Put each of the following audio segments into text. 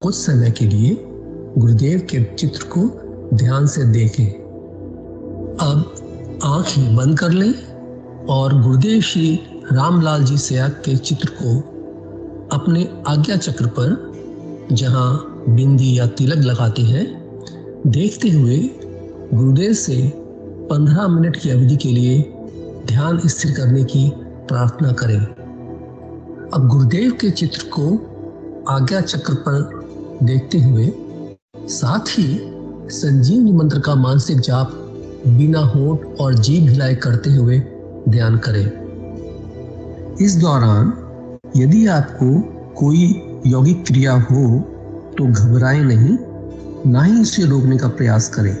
कुछ समय के लिए गुरुदेव के चित्र को ध्यान से देखें। अब आंखें बंद कर लें और गुरुदेव श्री रामलाल जी सयाग के चित्र को अपने आज्ञा चक्र पर, जहां बिंदी या तिलक लगाते हैं, देखते हुए गुरुदेव से 15 मिनट की अवधि के लिए ध्यान स्थिर करने की प्रार्थना करें। अब गुरुदेव के चित्र को आज्ञा चक्र पर देखते हुए साथ ही संजीवनी मंत्र का मानसिक जाप बिना होंठ और जीभ हिलाए करते हुए ध्यान करें। इस दौरान यदि आपको कोई यौगिक क्रिया हो तो घबराएं नहीं, ना ही इसे रोकने का प्रयास करें।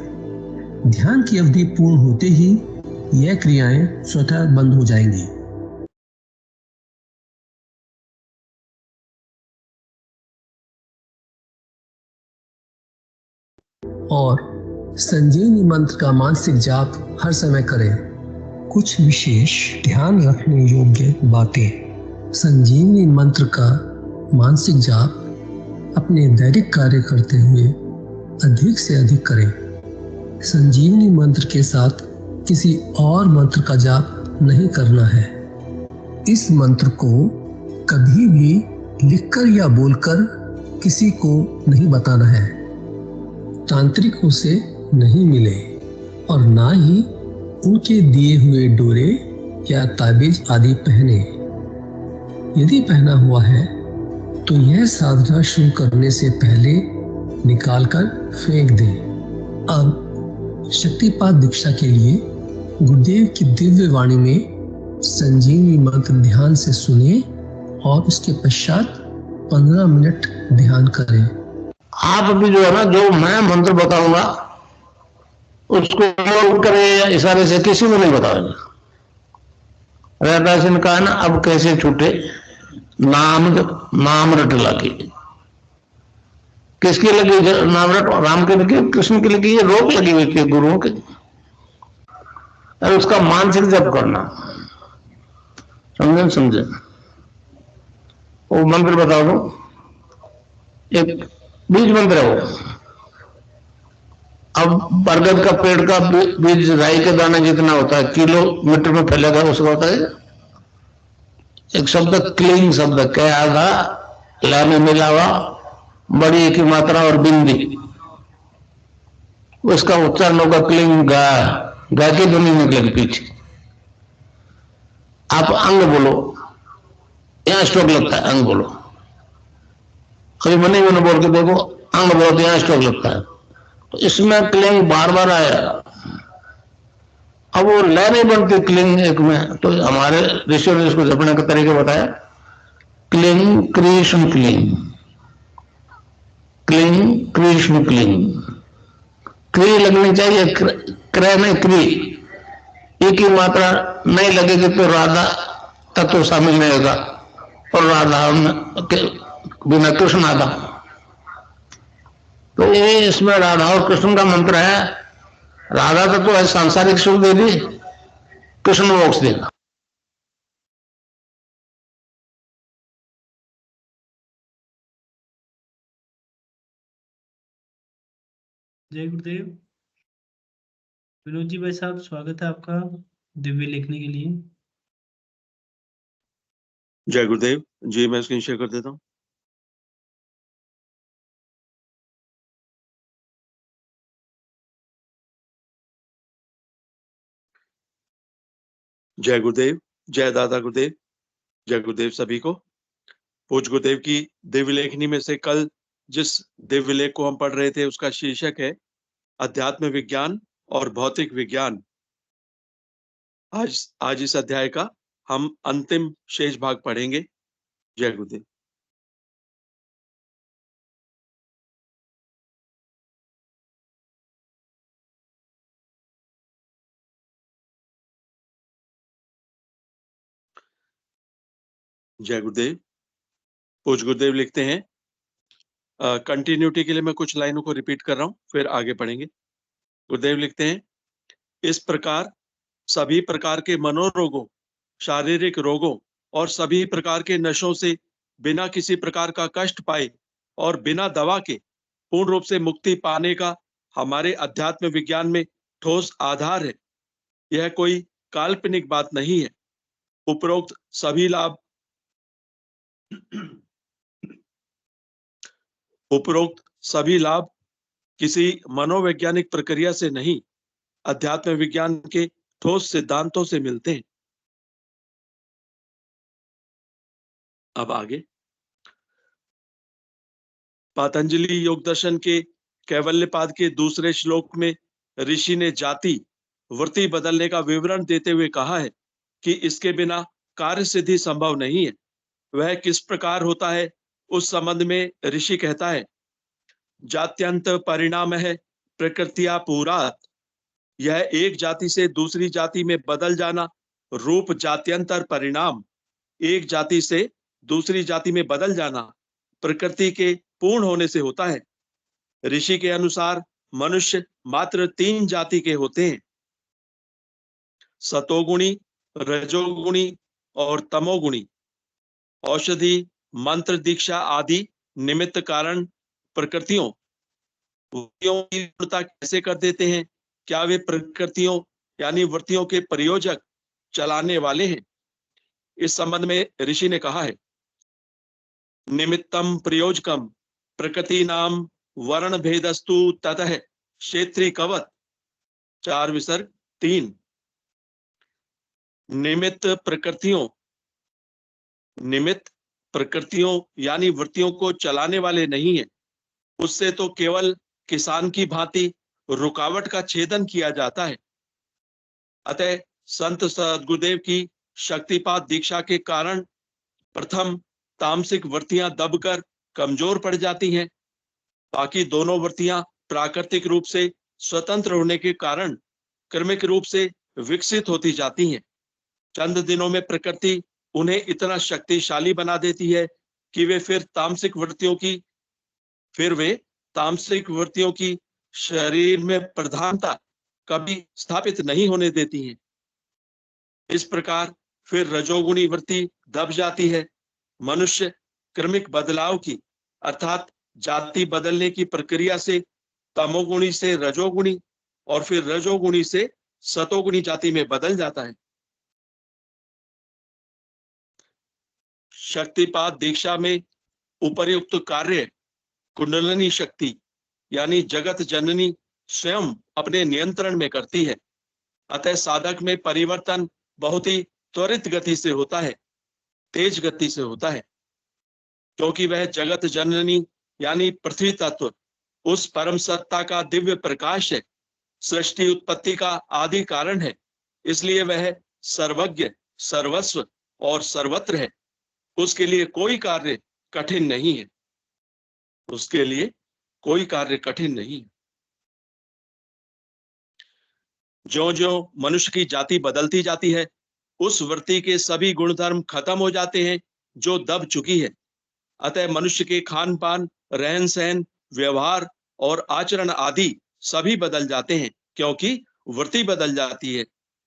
ध्यान की अवधि पूर्ण होते ही यह क्रियाएं स्वतः बंद हो जाएंगी। और संजीवनी मंत्र का मानसिक जाप हर समय करें। कुछ विशेष ध्यान रखने योग्य बातें। संजीवनी मंत्र का मानसिक जाप अपने दैनिक कार्य करते हुए अधिक से अधिक करें। संजीवनी मंत्र के साथ किसी और मंत्र का जाप नहीं करना है। इस मंत्र को कभी भी लिखकर या बोलकर किसी को नहीं बताना है। तांत्रिकों से नहीं मिले और ना ही उनके दिए हुए डोरे या ताबीज आदि पहने। यदि पहना हुआ है तो यह साधना शुरू करने से पहले निकालकर फेंक दें। अब शक्तिपात दीक्षा के लिए गुरुदेव की दिव्य वाणी में संजीवनी मंत्र ध्यान से सुनिए और उसके पश्चात 15 मिनट ध्यान करें। आप भी जो है ना, जो मैं मंत्र बताऊंगा उसको बोल करे या इशारे से किसी को नहीं बताओगे। रहदास ने कहा ना, अब कैसे छूटे नाम रट लगी। किसकी लगी नाम रट? राम की लगी, कृष्ण की लगी, ये रोक लगी हुई थी गुरुओं की। और उसका मानसिक जप करना, समझे? वो मंत्र बता दो, एक बीज मंत्र है वो। अब बरगद का पेड़ का बीज राई के दाने जितना होता है, किलोमीटर में फैलेगा, उसका होता है एक शब्द क्लीन शब्द, क्या आधा ला में मिलावा, बड़ी की मात्रा और बिंदी, उसका उच्चारण होगा क्लीन गा। गा की ध्वनि निकलेगी पीछे। आप अंग बोलो, यहां स्ट्रोक लगता है, अंग बोलो। कभी मनी मैंने बोल के देखो, अंग बोलो तो यहां स्ट्रोक लगता है। तो इसमें क्लिंग बार बार आया। अब वो लय नहीं बनती क्लिंग एक में, तो हमारे ऋषियों ने इसको जपने का तरीका बताया। Cling Krishna cling, cling Krishna cling. क्री लगनी चाहिए, क्रय नहीं क्री। एक ही मात्रा नहीं लगेगी तो राधा तत्व शामिल नहीं होगा, और राधा बिना कृष्ण आधा। तो ये इसमें राधा और कृष्ण का मंत्र है। राधा तत्व है सांसारिक सुख देगी, कृष्ण मोक्ष देगा। जय गुरुदेव। विनोद जी भाई साहब, स्वागत है आपका दिव्य लिखने के लिए। जय गुरुदेव जी, मैं स्क्रीन शेयर कर देता हूँ। जय गुरुदेव, जय दादा गुरुदेव, जय गुरुदेव सभी को। पूज्य गुरुदेव की दिव्य लेखनी में से कल जिस दिव्य लेख को हम पढ़ रहे थे उसका शीर्षक है अध्यात्म विज्ञान और भौतिक विज्ञान। आज इस अध्याय का हम अंतिम शेष भाग पढ़ेंगे। जय गुरुदेव। जय गुरुदेव। पूज्य गुरुदेव लिखते हैं, कंटिन्यूटी के लिए मैं कुछ लाइनों को रिपीट कर रहा हूं, फिर आगे पढ़ेंगे। गुरुदेव लिखते हैं, इस प्रकार सभी प्रकार के मनोरोगों, शारीरिक रोगों और सभी प्रकार के नशों से बिना किसी प्रकार का कष्ट पाए और बिना दवा के पूर्ण रूप से मुक्ति पाने का हमारे अध्यात्म विज्ञान में ठोस आधार है। यह कोई काल्पनिक बात नहीं है। उपरोक्त सभी लाभ उपरोक्त सभी लाभ किसी मनोवैज्ञानिक प्रक्रिया से नहीं, अध्यात्म विज्ञान के ठोस सिद्धांतों से मिलते हैं। अब आगे पतंजलि योग दर्शन के कैवल्यपाद के दूसरे श्लोक में ऋषि ने जाति वृत्ति बदलने का विवरण देते हुए कहा है कि इसके बिना कार्य सिद्धि संभव नहीं है। वह किस प्रकार होता है, उस संबंध में ऋषि कहता है, जात्यंत परिणाम है प्रकृतिया पूरात। यह एक जाति से दूसरी जाति में बदल जाना रूप जात्यंतर परिणाम, एक जाति से दूसरी जाति में बदल जाना प्रकृति के पूर्ण होने से होता है। ऋषि के अनुसार मनुष्य मात्र 3 जाति के होते हैं, सतोगुणी, रजोगुणी और तमोगुणी। औषधि, मंत्र दीक्षा आदि निमित्त कारण प्रकृतियों वृत्तियों की पूर्णता कैसे कर देते हैं? क्या वे प्रकृतियों यानी वृत्तियों के प्रयोजक चलाने वाले हैं? इस संबंध में ऋषि ने कहा है, निमित्तम प्रयोजकम प्रकृति नाम वर्ण भेदस्तु ततः क्षेत्री कवत 4 विसर्ग 3। निमित्त प्रकृतियों यानी वृत्तियों को चलाने वाले नहीं है। उससे तो केवल किसान की भांति रुकावट का छेदन किया जाता है। अतः संत सद्गुरुदेव की शक्तिपात दीक्षा के कारण प्रथम तामसिक वृत्तियां दबकर कमजोर पड़ जाती हैं। बाकी दोनों वृत्तियां प्राकृतिक रूप से स्वतंत्र होने के कारण क्रमिक रूप से विकसित होती जाती हैं। चंद दिनों में प्रकृति उन्हें इतना शक्तिशाली बना देती है कि वे तामसिक वृत्तियों की शरीर में प्रधानता कभी स्थापित नहीं होने देती हैं। इस प्रकार फिर रजोगुणी वृत्ति दब जाती है। मनुष्य क्रमिक बदलाव की अर्थात जाति बदलने की प्रक्रिया से तमोगुणी से रजोगुणी और फिर रजोगुणी से सतोगुणी जाति में बदल जाता है। शक्तिपात दीक्षा में उपर्युक्त कार्य कुंडलिनी शक्ति यानी जगत जननी स्वयं अपने नियंत्रण में करती है। अतः साधक में परिवर्तन बहुत ही त्वरित गति से होता है, तेज गति से होता है, क्योंकि वह जगत जननी यानी पृथ्वी तत्व उस परम सत्ता का दिव्य प्रकाश है, सृष्टि उत्पत्ति का आदि कारण है। इसलिए वह सर्वज्ञ, सर्वस्व और सर्वत्र है। उसके लिए कोई कार्य कठिन नहीं है। उसके लिए कोई कार्य कठिन नहीं है। जो जो मनुष्य की जाति बदलती जाती है, उस वृत्ति के सभी गुणधर्म खत्म हो जाते हैं जो दब चुकी है। अतः मनुष्य के खान पान, रहन सहन, व्यवहार और आचरण आदि सभी बदल जाते हैं, क्योंकि वृत्ति बदल जाती है।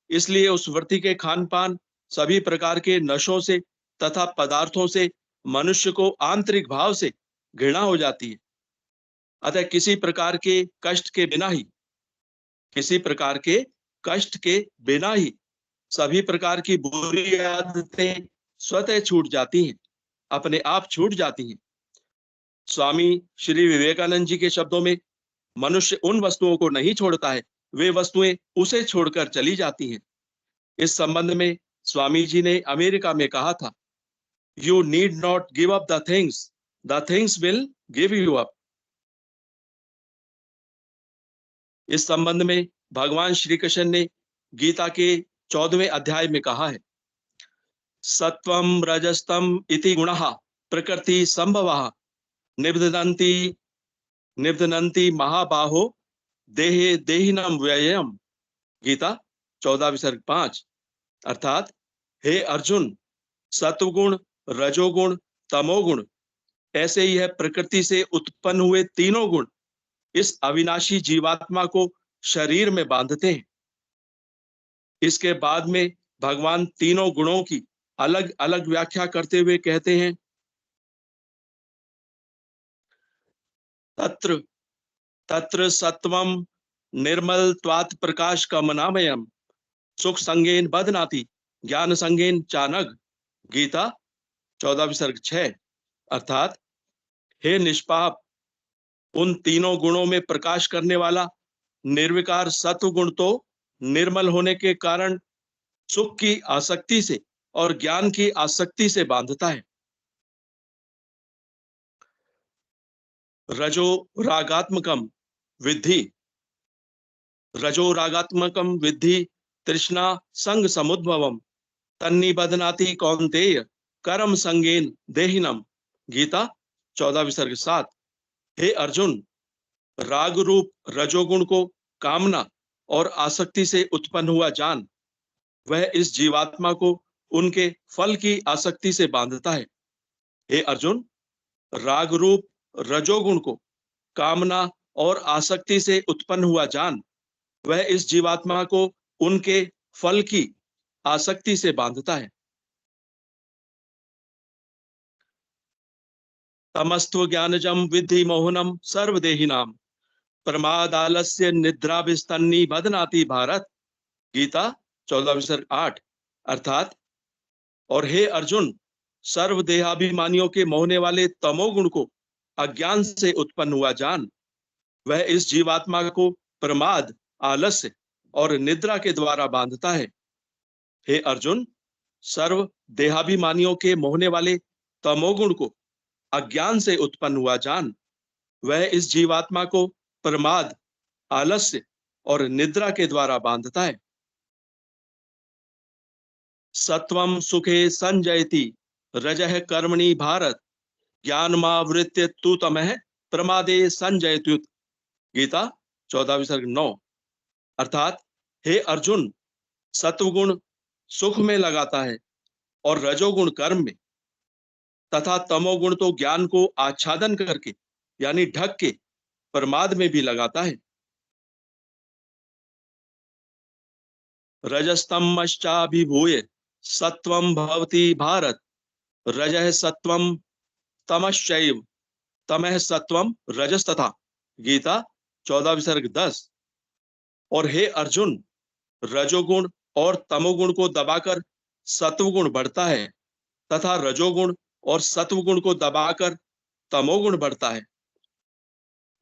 इसलिए उस वृत्ति के खान पान, सभी प्रकार के नशों से तथा पदार्थों से मनुष्य को आंतरिक भाव से घृणा हो जाती है। अतः किसी प्रकार के कष्ट के बिना ही सभी प्रकार की बुरी आदतें स्वतः छूट जाती हैं, अपने आप छूट जाती हैं। स्वामी श्री विवेकानंद जी के शब्दों में, मनुष्य उन वस्तुओं को नहीं छोड़ता है, वे वस्तुएं उसे छोड़कर चली जाती हैं। इस संबंध में स्वामी जी ने अमेरिका में कहा था, you need not give up the things will give you up. इस संबंध में भगवान श्री कृष्ण ने गीता के 14वें अध्याय में कहा है, सत्वम रजस्तम इति गुणः प्रकृति संभवः निबध्नन्ति महाबाहो देहे देहिनम व्ययम। गीता 14 विसर्ग 5। अर्थात हे अर्जुन, सत्वगुण, रजोगुण, तमोगुण ऐसे ही है प्रकृति से उत्पन्न हुए तीनों गुण इस अविनाशी जीवात्मा को शरीर में बांधते हैं। इसके बाद में भगवान तीनों गुणों की अलग अलग व्याख्या करते हुए कहते हैं, तत्र तत्र सत्वम निर्मल त्वात् प्रकाश कमनामयम सुख संगेन बदनाति ज्ञान संगेन चानग। गीता 14 विसर्ग 6। अर्थात हे निष्पाप, उन तीनों गुणों में प्रकाश करने वाला निर्विकार सत्व गुण तो निर्मल होने के कारण सुख की आसक्ति से और ज्ञान की आसक्ति से बांधता है। रजो रागात्मकम विद्धि रजो रागात्मकम विद्धि तृष्णा संग समुद्भवम तन्निबध्नाति कौन्तेय कर्म संगेन देहिनम। गीता 14 विसर्ग 7। हे अर्जुन, राग रूप रजोगुण को कामना और आसक्ति से उत्पन्न हुआ जान, वह इस जीवात्मा को उनके फल की आसक्ति से बांधता है। हे अर्जुन, राग रूप रजोगुण को कामना और आसक्ति से उत्पन्न हुआ जान, वह इस जीवात्मा को उनके फल की आसक्ति से बांधता है। तमस्त्व ज्ञानजम विद्धि मोहनम सर्वदेहिनाम प्रमादालस्य निद्राभिस्तन्नी बदनाति भारत। गीता 14 विसर्ग 8। अर्थात और हे अर्जुन, सर्वदेहाभिमानियों के मोहने वाले तमोगुण को अज्ञान से उत्पन्न हुआ जान, वह इस जीवात्मा को प्रमाद, आलस्य और निद्रा के द्वारा बांधता है। हे अर्जुन, सर्व देहाभिमानियों के मोहने वाले तमोगुण को अज्ञान से उत्पन्न हुआ जान, वह इस जीवात्मा को प्रमाद, आलस्य और निद्रा के द्वारा बांधता है। सत्वम सुखे संजयति रजः कर्मणि भारत ज्ञानमावृत्य तु तमः प्रमादे संजयत्युत। गीता 14 विसर्ग 9। अर्थात हे अर्जुन, सत्वगुण सुख में लगाता है और रजोगुण कर्म में, तथा तमोगुण तो ज्ञान को आच्छादन करके यानी ढक के प्रमाद में भी लगाता है। रजस्तमश्चाभिभूय सत्वं भवति भारत रजः सत्वं तमश्चैव तमः सत्वं रजस्तथा। गीता 14 विसर्ग 10। और हे अर्जुन, रजोगुण और तमोगुण को दबाकर सत्वगुण बढ़ता है तथा रजोगुण और सत्वगुण को दबाकर तमोगुण बढ़ता है।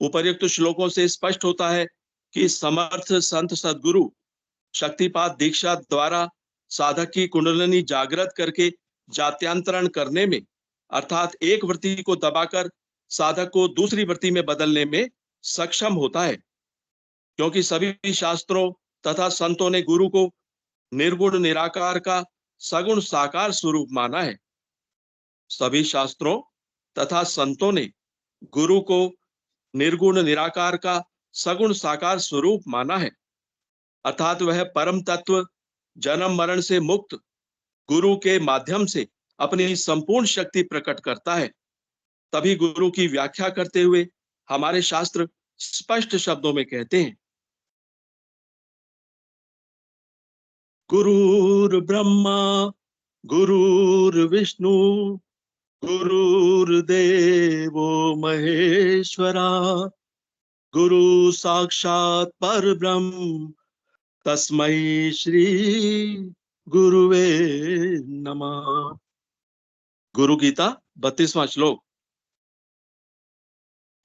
उपर्युक्त श्लोकों से स्पष्ट होता है कि समर्थ संत सद्गुरु शक्तिपात दीक्षा द्वारा साधक की कुंडलिनी जागृत करके जात्यांतरण करने में, अर्थात एक वृत्ति को दबाकर साधक को दूसरी वृत्ति में बदलने में सक्षम होता है, क्योंकि सभी शास्त्रों तथा संतों ने गुरु को निर्गुण निराकार का सगुण साकार स्वरूप माना है। सभी शास्त्रों तथा संतों ने गुरु को निर्गुण निराकार का सगुण साकार स्वरूप माना है, अर्थात वह परम तत्व जन्म मरण से मुक्त गुरु के माध्यम से अपनी संपूर्ण शक्ति प्रकट करता है। तभी गुरु की व्याख्या करते हुए हमारे शास्त्र स्पष्ट शब्दों में कहते हैं, गुरुर्ब्रह्मा गुरुर्विष्णु गुरुर्देवो महेश्वरा गुरु साक्षात् परब्रह्म तस्मै श्री गुरुवे नमः। गुरु गीता 32वां श्लोक।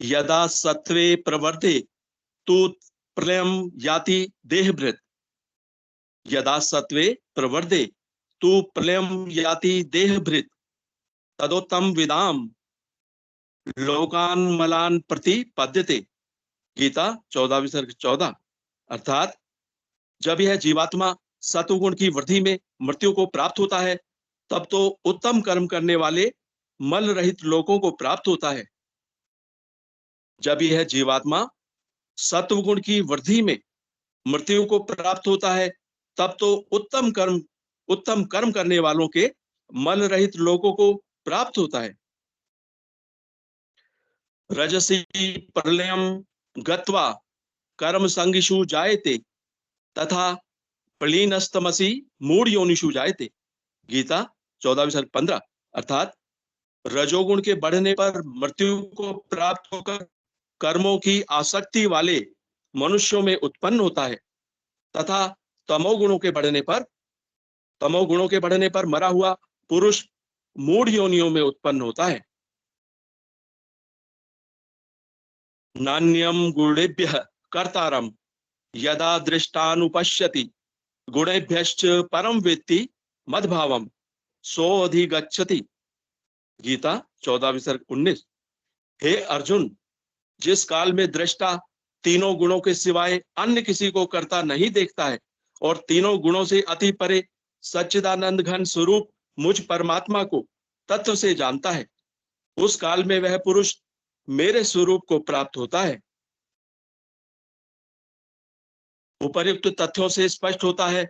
यदा सत्वे प्रवर्ते तु प्रलयम याति देहभृत। यदा सत्वे प्रवर्ते तु प्रलयम याति देहभृत तदोत्तम विदाम लोकान मलान प्रति पद्यते। गीता 14 विसर्ग 14। अर्थात जब यह जीवात्मा सत्वगुण की वृद्धि में मृत्यु को प्राप्त होता है, तब तो उत्तम कर्म करने वाले मल रहित लोकों को प्राप्त होता है। जब यह जीवात्मा सत्वगुण की वृद्धि में मृत्यु को प्राप्त होता है, तब तो उत्तम कर्म करने वालों के मल रहित लोकों को प्राप्त होता है। रजसी प्रलयम गत्वा कर्म संगिषु जायते तथा प्रलीनस्तमसी मूढ़ योनिषु जायते। गीता 14 विसर्ग 15। अर्थात रजोगुण के बढ़ने पर मृत्यु को प्राप्त होकर कर्मों की आसक्ति वाले मनुष्यों में उत्पन्न होता है तथा तमोगुणों के बढ़ने पर मरा हुआ पुरुष मूढ़ योनियों में उत्पन्न होता है। नान्यम गुणेभ्यः कर्तारम यदा दृष्टानुपश्यति गुणेभ्यश्च परम वेत्ति मद्भावम सोऽधिगच्छति। गीता 14:19। हे अर्जुन, जिस काल में दृष्टा तीनों गुणों के सिवाय अन्य किसी को करता नहीं देखता है और तीनों गुणों से अति परे सच्चिदानंद घन स्वरूप मुझ परमात्मा को तत्व से जानता है, उस काल में वह पुरुष मेरे स्वरूप को प्राप्त होता है। उपर्युक्त तथ्यों से स्पष्ट होता है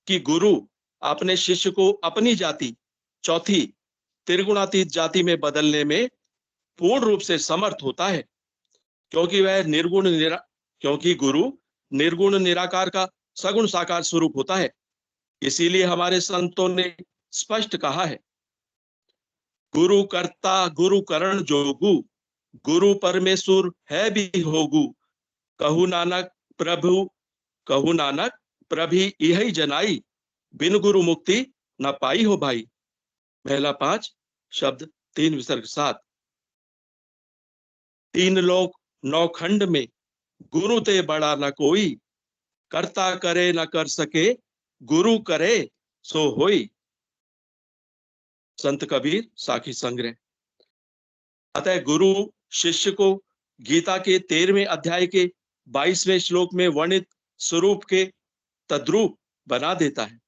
कि गुरु अपने शिष्य को अपनी जाति, चौथी त्रिगुणातीत जाति में बदलने में पूर्ण रूप से समर्थ होता है, क्योंकि गुरु निर्गुण निराकार का सगुण साकार स्वरूप होता है। इसीलिए हमारे संतों ने स्पष्ट कहा है, गुरु कर्ता गुरु करण जोगु, गुरु परमेश्वर है भी होगु, कहु नानक प्रभि यही जनाई, बिन गुरु मुक्ति न पाई हो भाई। पहला 5 शब्द 3 विसर्ग 7। 3 लोक 9 खंड में गुरु ते बड़ा न कोई, करता करे न कर सके, गुरु करे सो होई। संत कबीर साखी संग्रह। अतः गुरु शिष्य को गीता के 13वें अध्याय के 22वें श्लोक में वर्णित स्वरूप के तद्रूप बना देता है।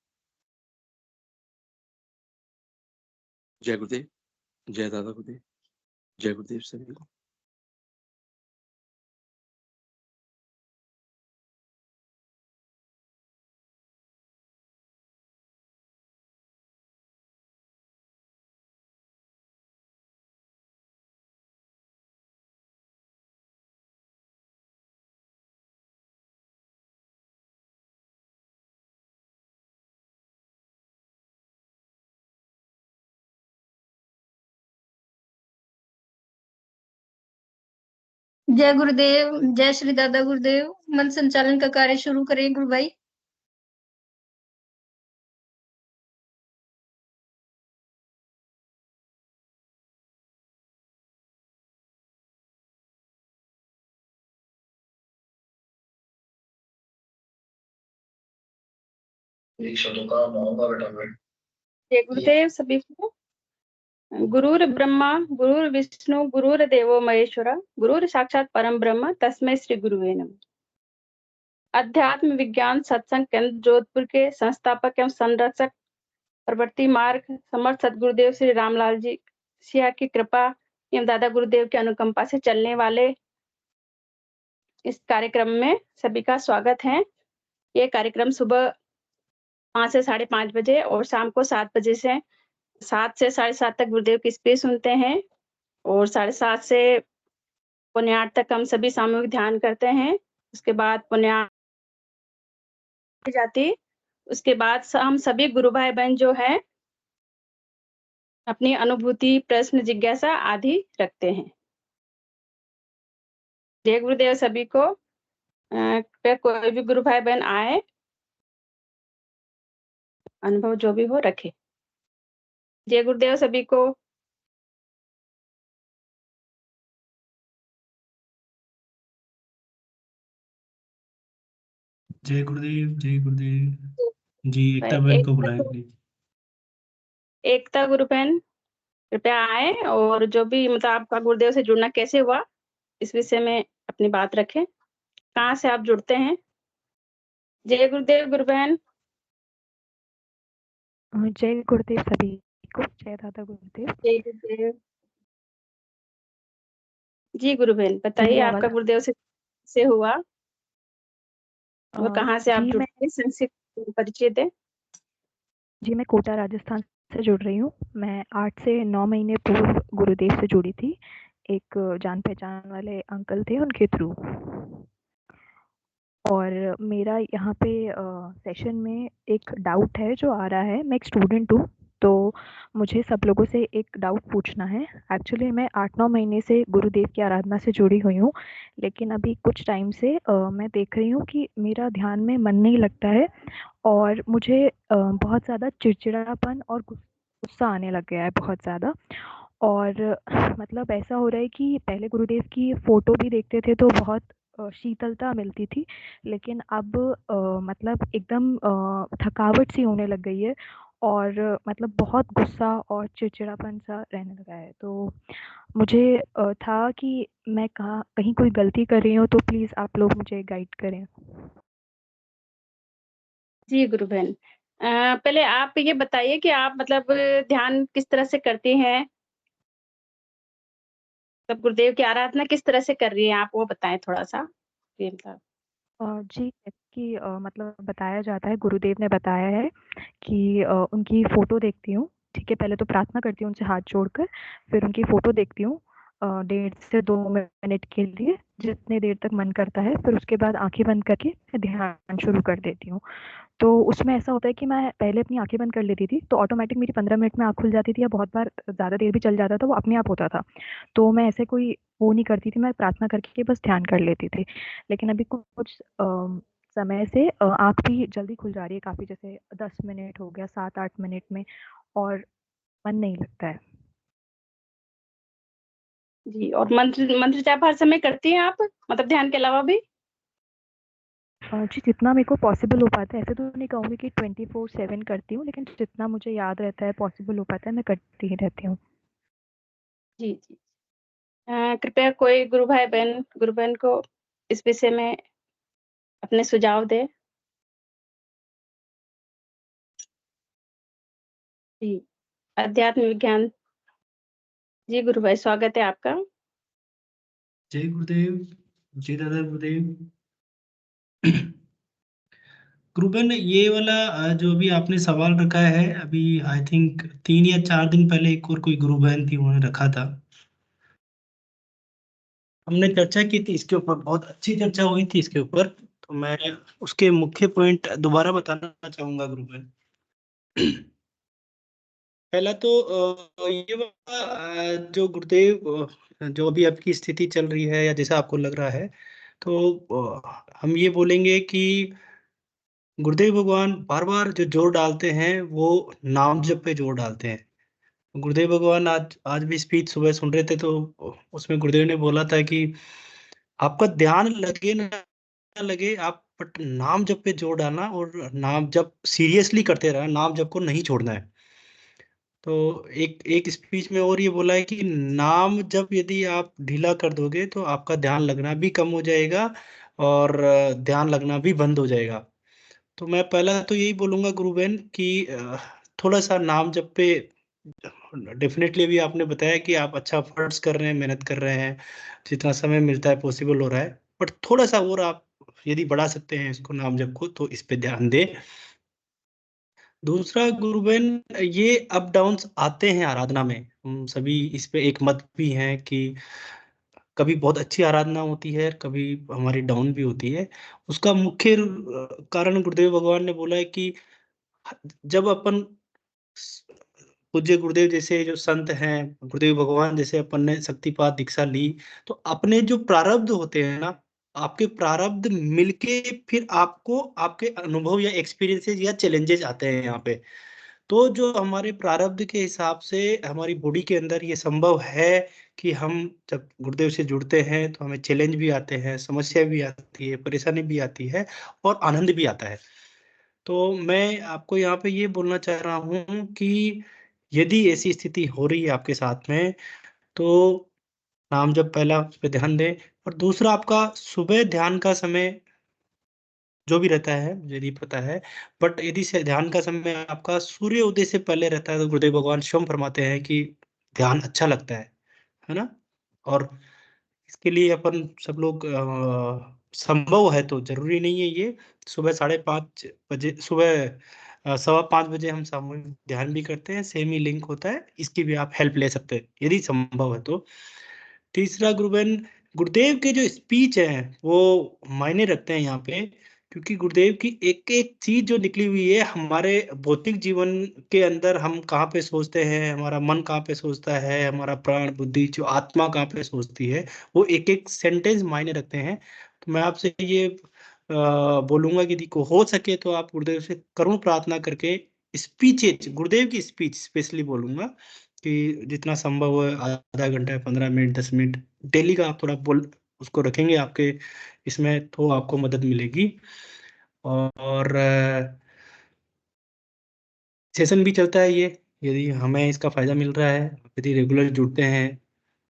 जय गुरुदेव, जय दादा गुरुदेव, जय गुरुदेव सभी को। जय गुरुदेव, जय श्री दादा गुरुदेव। मन संचालन का कार्य शुरू करें गुरु भाई। जय गुरुदेव सभी को। गुरुर ब्रह्मा गुरुर विष्णु गुरुर देवो महेश्वरा, गुरुर साक्षात परम ब्रह्म तस्मै श्री गुरुवे नमः। अध्यात्म विज्ञान सत्संग केंद्र जोधपुर के संस्थापक एवं संरक्षक प्रवर्ती मार्ग समर्थ सदगुरुदेव श्री रामलाल जी सिया की कृपा एवं दादा गुरुदेव की अनुकंपा से चलने वाले इस कार्यक्रम में सभी का स्वागत है। ये कार्यक्रम सुबह 5 से 5:30 बजे और शाम को 7 बजे से 7 से 7:30 तक गुरुदेव की स्पीच सुनते हैं और 7:30 से 7:45 तक हम सभी सामूहिक ध्यान करते हैं। उसके बाद 7:45 जाती, उसके बाद हम सभी गुरु भाई बहन जो है अपनी अनुभूति, प्रश्न, जिज्ञासा आदि रखते हैं। जय गुरुदेव सभी को। कोई भी गुरु भाई बहन आए, अनुभव जो भी हो रखे। जय गुरुदेव सभी को। जय गुरुदेव, जय गुरुदेव जी। एकता बहन को बुलाएं प्लीज। एकता गुरु बहन कृपया आए और जो भी मतलब आपका गुरुदेव से जुड़ना कैसे हुआ इस विषय में अपनी बात रखें। कहाँ से आप जुड़ते हैं? जय गुरुदेव गुरु बहन। जय गुरुदेव सभी को। जय दादा गुरुदेव। जय गुरुदेव जी। गुरु बहन बताइए आपका गुरुदेव से हुआ और कहाँ से आप जुड़ते हैं, संक्षिप्त परिचय दें। जी मैं कोटा राजस्थान से जुड़ रही हूँ। मैं 8 से 9 महीने पूर्व गुरुदेव से जुड़ी थी। एक जान पहचान वाले अंकल थे उनके थ्रू। और मेरा यहाँ पे सेशन में एक डाउट है जो आ रहा है। मैं एक स्टूडेंट हूँ तो मुझे सब लोगों से एक डाउट पूछना है। एक्चुअली मैं 8-9 महीने से गुरुदेव की आराधना से जुड़ी हुई हूँ, लेकिन अभी कुछ टाइम से मैं देख रही हूँ कि मेरा ध्यान में मन नहीं लगता है और मुझे बहुत ज़्यादा चिड़चिड़ापन और गुस्सा आने लग गया है बहुत ज़्यादा। और मतलब ऐसा हो रहा है कि पहले गुरुदेव की फ़ोटो भी देखते थे तो बहुत शीतलता मिलती थी, लेकिन अब मतलब एकदम थकावट सी होने लग गई है और मतलब बहुत गुस्सा और चिड़चिड़ापन सा रहने लगा है। तो मुझे था कि मैं कहीं कोई गलती कर रही हूँ, तो प्लीज़ आप लोग मुझे गाइड करें। जी गुरु बहन, पहले आप ये बताइए कि आप मतलब ध्यान किस तरह से करती हैं? तब गुरुदेव की आराधना किस तरह से कर रही हैं आप, वो बताएँ थोड़ा-सा? जी मतलब। जी, जैसे कि मतलब बताया जाता है, गुरुदेव ने बताया है कि उनकी फ़ोटो देखती हूँ, ठीक है? पहले तो प्रार्थना करती हूँ उनसे हाथ जोड़कर, फिर उनकी फ़ोटो देखती हूँ 1.5 से 2 मिनट के लिए, जितनी देर तक मन करता है, फिर उसके बाद आँखें बंद करके मैं ध्यान शुरू कर देती हूँ। तो उसमें ऐसा होता है कि मैं पहले अपनी आँखें बंद कर लेती थी, तो ऑटोमैटिक मेरी 15 मिनट में आँख खुल जाती थी या बहुत बार ज़्यादा देर भी चल जाता था, वो अपने आप होता था। तो मैं ऐसे कोई वो नहीं करती थी, मैं प्रार्थना करके बस ध्यान कर लेती थी। लेकिन अभी कुछ समय से आँख भी जल्दी खुल जा रही है काफ़ी, जैसे 10 मिनट हो गया, 7-8 मिनट में, और मन नहीं लगता है। जी, और मंत्र मंत्र जाप हर समय करती हैं आप? मतलब ध्यान के अलावा भी? जी, जितना मेरे को पॉसिबल हो पाता है, ऐसे तो नहीं कहूँगी कि 24/7 करती हूँ, लेकिन जितना मुझे याद रहता है, पॉसिबल हो पाता है, मैं करती ही रहती हूँ। जी, जी। कृपया कोई गुरु बहन को इस विषय में अपने सुझाव दें। जी, अध्यात्म विज्ञान। जी गुरु भाई, स्वागत है आपका। जय गुरुदेव, जय दादा गुरुदेव। गुरुबन, ये वाला जो अभी आपने सवाल रखा है, अभी आई थिंक 3 या 4 दिन पहले एक और कोई गुरु बहन थी, उन्होंने रखा था। हमने चर्चा की थी इसके ऊपर, बहुत अच्छी चर्चा हुई थी इसके ऊपर। तो मैं उसके मुख्य पॉइंट दोबारा बताना चाहूंगा गुरु बहन। पहला तो ये वाला, जो गुरुदेव जो अभी आपकी स्थिति चल रही है या जैसा आपको लग रहा है, तो हम ये बोलेंगे कि गुरुदेव भगवान बार बार जो जोर डालते हैं वो नाम जप पे जोर डालते हैं। गुरुदेव भगवान आज आज भी स्पीच सुबह सुन रहे थे, तो उसमें गुरुदेव ने बोला था कि आपका ध्यान लगे ना लगे, आप बट नाम जप पे जोर डालना और नाम जप सीरियसली करते रहना, नाम जप को नहीं छोड़ना है। तो एक एक स्पीच में और ये बोला है कि नाम जप यदि आप ढीला कर दोगे तो आपका ध्यान लगना भी कम हो जाएगा और ध्यान लगना भी बंद हो जाएगा। तो मैं पहला तो यही बोलूँगा गुरु बहन कि थोड़ा-सा नाम जप पे डेफ़िनेटली अभी आपने बताया कि आप अच्छा एफ़र्ट्स कर रहे हैं, मेहनत कर रहे हैं, जितना समय मिलता है पॉसिबल हो रहा है। बट थोड़ा-सा और आप यदि बढ़ा सकते हैं इसको नाम जप को, तो इस पे ध्यान दें। दूसरा गुरु बहन, ये अप डाउन्स आते हैं आराधना में। हम सभी इस पे एक मत भी हैं कि कभी बहुत अच्छी आराधना होती है, कभी हमारी डाउन भी होती है। उसका मुख्य कारण गुरुदेव भगवान ने बोला है कि जब अपन स पूज्य गुरुदेव जैसे जो संत हैं, गुरुदेव भगवान जैसे अपन ने शक्तिपात दीक्षा ली, तो अपने जो प्रारब्ध होते हैं ना, आपके प्रारब्ध मिलके फिर आपको आपके अनुभव या एक्सपीरियंसेस या चैलेंजेस आते हैं यहाँ पे। तो जो हमारे प्रारब्ध के हिसाब से हमारी बॉडी के अंदर ये संभव है कि हम जब गुरुदेव से जुड़ते हैं, तो हमें चैलेंज भी आते हैं, समस्या भी आती है, परेशानी भी आती है और आनंद भी आता है। तो मैं आपको यहाँ पे ये बोलना चाह रहा हूँ कि यदि ऐसी स्थिति हो रही है आपके साथ में, तो नाम जप पहला उस पे ध्यान दें और दूसरा आपका सुबह ध्यान का समय जो भी रहता है, मुझे नहीं पता है, बट यदि से ध्यान का समय आपका सूर्य उदय से पहले रहता है, तो गुरुदेव भगवान स्वयं फरमाते हैं कि ध्यान अच्छा लगता है ना? और इसके लिए अपन सब लोग संभव है तो ज़रूरी नहीं है ये, सुबह 5:30 बजे सुबह 5:15 बजे हम सामूहिक ध्यान भी करते हैं, सेम ही लिंक होता है, इसकी भी आप हेल्प ले सकते हैं, यदि संभव है तो। तीसरा गुरुदेव के जो स्पीच हैं, वो मायने रखते हैं यहाँ पे क्योंकि गुरुदेव की एक एक चीज जो निकली हुई है हमारे भौतिक जीवन के अंदर, हम कहाँ पे सोचते हैं, हमारा मन कहाँ पे सोचता है, हमारा प्राण बुद्धि जो आत्मा कहाँ पे सोचती है, वो एक एक सेंटेंस मायने रखते हैं। तो मैं आपसे ये बोलूंगा कि देखो, हो सके तो आप गुरुदेव से करुण प्रार्थना करके स्पीचेज, गुरुदेव की स्पीच स्पेशली बोलूंगा कि जितना संभव है आधा घंटा, 15 मिनट, 10 मिनट डेली का आप थोड़ा बोल उसको रखेंगे आपके इसमें, तो आपको मदद मिलेगी। और सेशन भी चलता है ये, यदि हमें इसका फायदा मिल रहा है, यदि रेगुलर जुड़ते हैं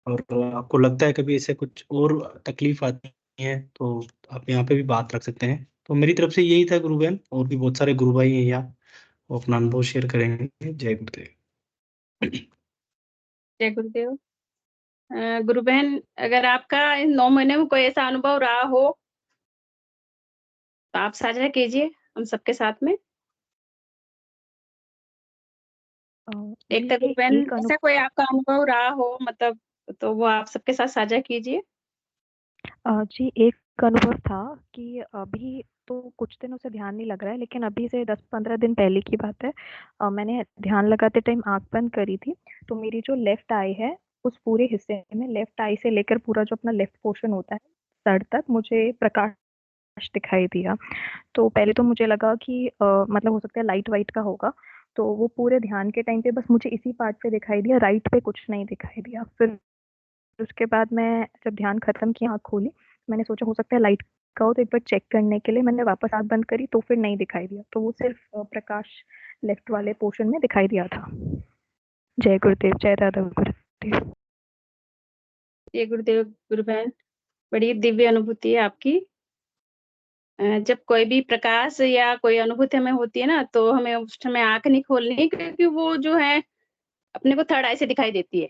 और आपको लगता है कभी ऐसे कुछ और तकलीफ आती है, तो आप यहाँ पे भी बात रख सकते हैं। तो मेरी तरफ से यही था गुरु बहन, और भी बहुत सारे गुरु भाई हैं यहाँ, वो अपना अनुभव शेयर करेंगे। जय गुरुदेव। जय गुरुदेव। गुरु बहन, अगर आपका इन 9 महीने में कोई ऐसा अनुभव रहा हो तो आप साझा कीजिए हम सबके साथ में। एक तो गुरु बहन, ऐसा कोई आपका अनुभव रहा हो मतलब, तो वो आप सबके साथ साझा कीजिए। जी, एक अनुभव था कि अभी तो कुछ दिनों से ध्यान नहीं लग रहा है, लेकिन अभी से 10-15 दिन पहले की बात है। मैंने ध्यान लगाते टाइम आँख बंद करी थी, तो मेरी जो लेफ्ट आई है, उस पूरे हिस्से में लेफ्ट आई से लेकर पूरा जो अपना लेफ्ट पोर्शन होता है, सर तक मुझे प्रकाश दिखाई दिया। तो पहले तो मुझे लगा कि मतलब हो सकता है लाइट वाइट का होगा, तो वो पूरे ध्यान के टाइम पे बस मुझे इसी पार्ट पे दिखाई दिया, राइट पे कुछ नहीं दिखाई दिया। फिर उसके बाद मैं जब ध्यान खत्म किया, आँख खोली, मैंने सोचा हो सकता है लाइट का हो, तो एक बार चेक करने के लिए मैंने वापस आँख बंद करी, तो फिर नहीं दिखाई दिया। तो वो सिर्फ प्रकाश लेफ्ट वाले पोर्शन में दिखाई दिया था। जय गुरुदेव, जय दादा गुरुदेव। जय गुरुदेव। गुरु बहन, बड़ी दिव्य अनुभूति है आपकी। जब कोई भी प्रकाश या कोई अनुभूति हमें होती है ना, तो हमें उस समय आंख नहीं खोलनी, क्योंकि वो जो है अपने को थर्ड आई से दिखाई देती है,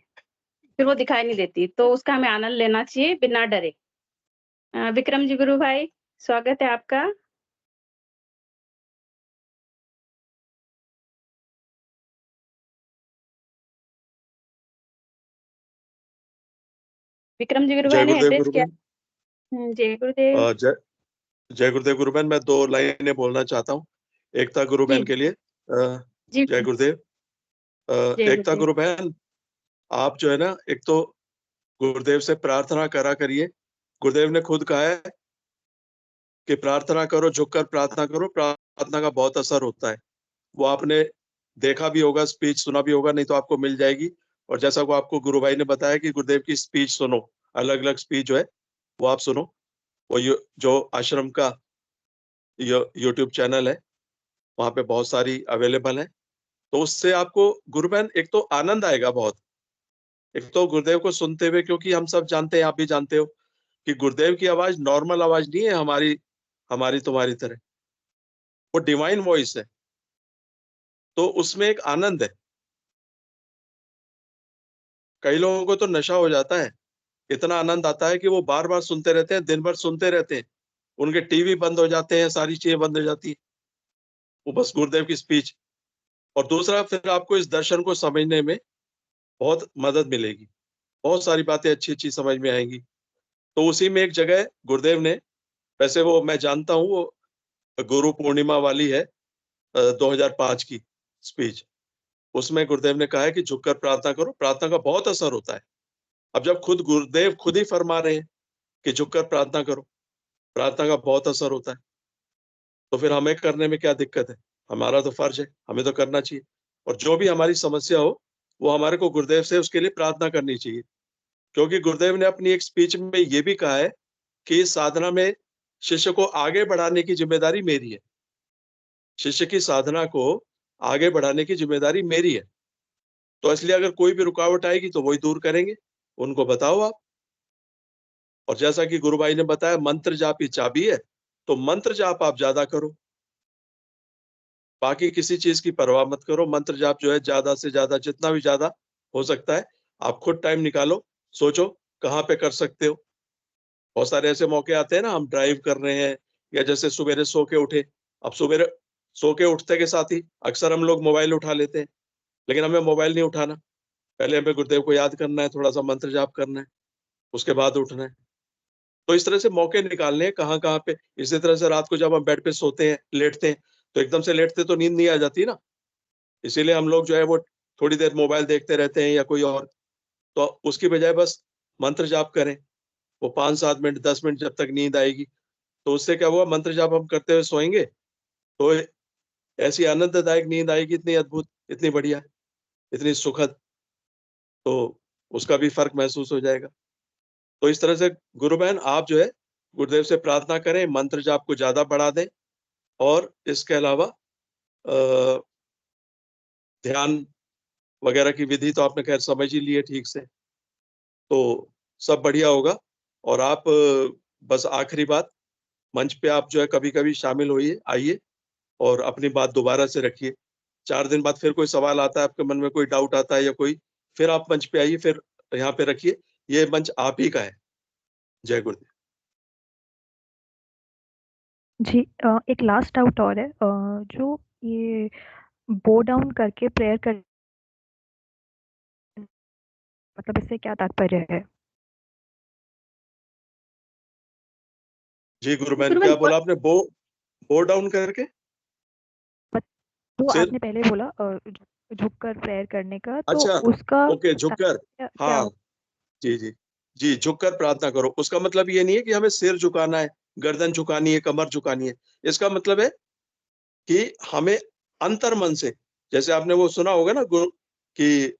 फिर वो दिखाई नहीं देती, तो उसका हमें आनंद लेना चाहिए बिना डरे। विक्रम जी गुरु भाई, स्वागत है आपका। विक्रम जी गुरु जय भाई ने गुरुदेव एड्रेस गुरु किया। बहन। जय गुरुदेव। जय गुरुदेव गुरु बहन। मैं 2 लाइनें बोलना चाहता हूँ। एक था गुरु बहन जी के लिए। जी जय गुरुदेव। जय एक था गुरुदेव। गुरु बहन, आप जो है ना, एक तो गुरुदेव से प्रार्थना करा करिए। गुरुदेव ने खुद कहा है कि प्रार्थना करो, झुककर प्रार्थना करो, प्रार्थना का बहुत असर होता है। वो आपने देखा भी होगा, स्पीच सुना भी होगा, नहीं तो आपको मिल जाएगी। और जैसा को आपको गुरु भाई ने बताया कि गुरुदेव की स्पीच सुनो, अलग अलग स्पीच जो है वो आप सुनो। वो जो आश्रम का यूट्यूब चैनल है, वहां पे बहुत सारी अवेलेबल है। तो उससे आपको गुरु बहन एक तो आनंद आएगा बहुत। एक तो गुरुदेव को सुनते हुए, क्योंकि हम सब जानते हैं, आप भी जानते हो कि गुरुदेव की आवाज नॉर्मल आवाज नहीं है, हमारी हमारी तुम्हारी तरह। वो डिवाइन वॉइस है, तो उसमें एक आनंद है। कई लोगों को तो नशा हो जाता है, इतना आनंद आता है कि वो बार बार सुनते रहते हैं, दिन भर सुनते रहते हैं। उनके टीवी बंद हो जाते हैं, सारी चीजें बंद हो जाती है, वो बस गुरुदेव की स्पीच। और दूसरा, फिर आपको इस दर्शन को समझने में बहुत मदद मिलेगी, बहुत सारी बातें अच्छी अच्छी समझ में आएंगी। तो उसी में एक जगह गुरुदेव ने, वैसे वो मैं जानता हूँ, वो गुरु पूर्णिमा वाली है, 2005 की स्पीच। उसमें गुरुदेव ने कहा है कि झुककर प्रार्थना करो, प्रार्थना का बहुत असर होता है। अब जब खुद गुरुदेव खुद ही फरमा रहे हैं कि झुककर प्रार्थना करो, प्रार्थना का बहुत असर होता है, तो फिर हमें करने में क्या दिक्कत है? हमारा तो फर्ज है, हमें तो करना चाहिए। और जो भी हमारी समस्या हो, वो हमारे को गुरुदेव से उसके लिए प्रार्थना करनी चाहिए। क्योंकि गुरुदेव ने अपनी एक स्पीच में ये भी कहा है कि इस साधना में शिष्य को आगे बढ़ाने की जिम्मेदारी मेरी है। शिष्य की साधना को आगे बढ़ाने की जिम्मेदारी मेरी है। तो इसलिए अगर कोई भी रुकावट आएगी तो वही दूर करेंगे, उनको बताओ आप। और जैसा कि गुरु भाई ने बताया, मंत्र जाप ही चाबी है, तो मंत्र जाप आप ज्यादा करो, बाकी किसी चीज की परवाह मत करो। मंत्र जाप जो है ज्यादा से ज्यादा, जितना भी ज्यादा हो सकता है, आप खुद टाइम निकालो, सोचो कहाँ पे कर सकते हो। बहुत सारे ऐसे मौके आते हैं ना, हम ड्राइव कर रहे हैं, या जैसे सवेरे सो के उठे। अब सवेरे सो के उठते के साथ ही अक्सर हम लोग मोबाइल उठा लेते हैं, लेकिन हमें मोबाइल नहीं उठाना। पहले हमें गुरुदेव को याद करना है, थोड़ा सा मंत्र जाप करना है, उसके बाद उठना है। तो इस तरह से मौके निकालने हैं कहाँ कहाँ पे। इसी तरह से रात को जब हम बेड पे सोते हैं, लेटते हैं, तो एकदम से लेटते तो नींद नहीं आ जाती ना, इसीलिए हम लोग जो है वो थोड़ी देर मोबाइल देखते रहते हैं या कोई और। तो उसकी बजाय बस मंत्र जाप करें, वो 5-7 मिनट 10 मिनट जब तक नींद आएगी। तो उससे क्या हुआ, मंत्र जाप हम करते हुए सोएंगे तो ऐसी आनंददायक नींद आएगी, इतनी अद्भुत, इतनी बढ़िया, इतनी सुखद, तो उसका भी फर्क महसूस हो जाएगा। तो इस तरह से गुरु बहन आप जो है गुरुदेव से प्रार्थना करें, मंत्र जाप को ज्यादा बढ़ा दें, और इसके अलावा ध्यान वगैरह की विधि तो आपने खैर समझ ही ली है ठीक से, तो सब बढ़िया होगा। और आप बस आखिरी बात, मंच पे आप जो है कभी-कभी शामिल होइए, आइए और अपनी बात दोबारा से रखिए। 4 दिन बाद फिर कोई सवाल आता है, आपके मन में कोई डाउट आता है या कोई, फिर आप मंच पे आइए, फिर यहाँ पे रखिए। ये मंच आप ही का है। जय गुरुदेव। जी एक लास्ट डाउट और है, जो ये बो डाउन करके प्रेयर कर, मतलब इससे क्या तात्पर्य है? जी गुरु बहन, गुरु क्या बहन, बोला आपने? बो डाउन करके? जो सिर? आपने पहले बोला झुककर प्रेयर करने का, तो अच्छा, उसका ओके, झुककर। क्या हाँ, जी, जी। जी, झुककर प्रार्थना करो। उसका मतलब ये नहीं है कि हमें सिर झुकाना है, गर्दन झुकानी है, कमर झुकानी है। इसका मतलब है कि हमें अंतर्मन से, जैसे आपने वो सुना होगा ना कि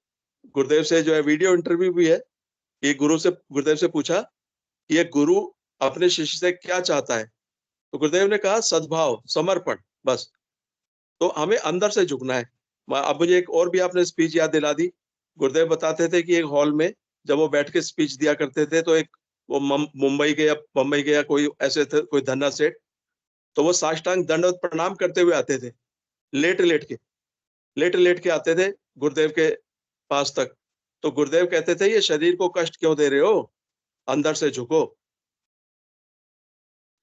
गुरुदेव से जो है वीडियो इंटरव्यू भी है, कि गुरुदेव से पूछा कि एक गुरु अपने शिष्य से क्या चाहता है? तो गुरुदेव ने कहा सद्भाव, समर्पण, बस। तो हमें अंदर से झुकना है। अब मुझे एक और भी आपने स्पीच याद दिला दी। गुरुदेव बताते थे कि एक हॉल में जब वो बैठ के स्पीच दिया करते थे, तो एक वो मुंबई के या बम्बई के या कोई ऐसे थे, कोई धन्ना सेठ, तो वो साष्टांग दंडवत प्रणाम करते हुए आते थे, लेट-लेट के आते थे गुरुदेव के पास तक। तो गुरुदेव कहते थे, ये शरीर को कष्ट क्यों दे रहे हो? अंदर से झुको।